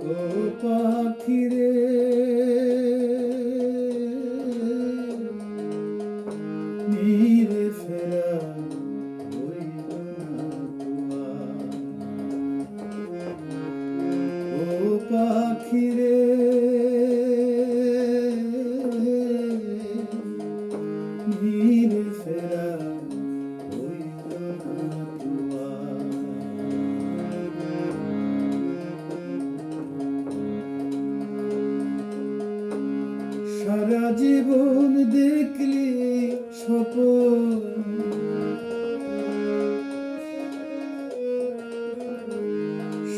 ও পাখিরে নীরে ফেরা হইল না তোমার। ও পাখিরে নীরে ফেরা হইল না তোমার। সারা জীবন দেখলি স্বপন,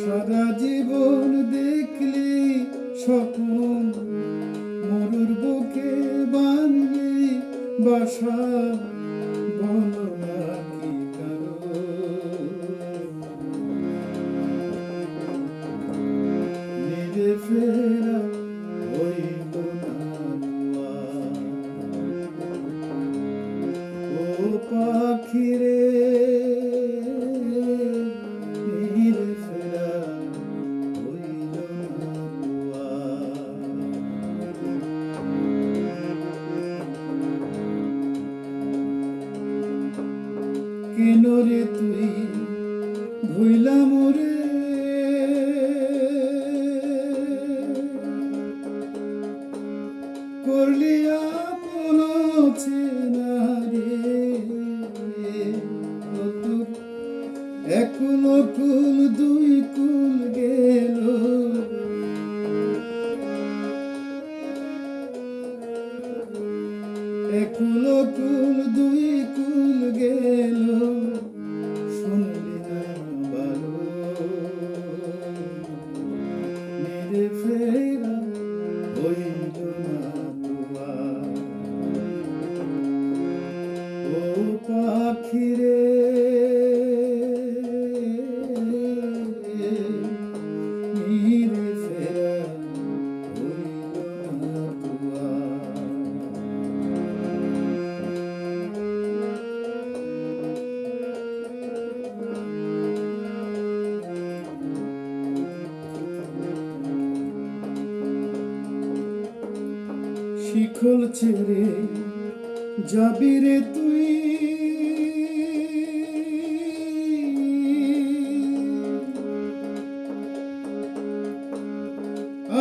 সারা জীবন দেখলি স্বপন, মরুর বুকে বানবি বাসা, বলো না কি কারণ নীরে ফেরা হইল না তোমার। ও পাখিরে নীরে ফেরা হইল না তোমার। কেন রে তুই ভুইলা মোরে, করলি আপন চেনা রে। তোর একুল কুল দুই কুল গেল, একুল কুল দুই কুল গেল, শুনলি না ভালো নীরে ফেরা হইল না তোমার। ও পাখিরে নীরে ফেরা হইল না তোমার। শিকল ছেড়ে যাবি রে তুই,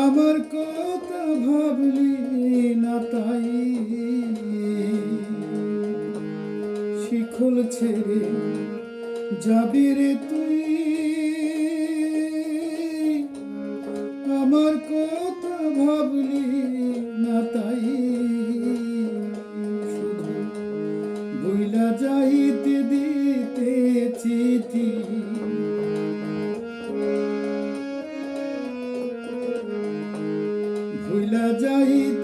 আমার কথা ভাবলি না তাই। শিকল ছেড়ে যাবি রে তুই, আমার কথা ভাবলি না তাই। শুধু ভুইলা যাইতে দিতে চিঠি, ভুইলা যাইতে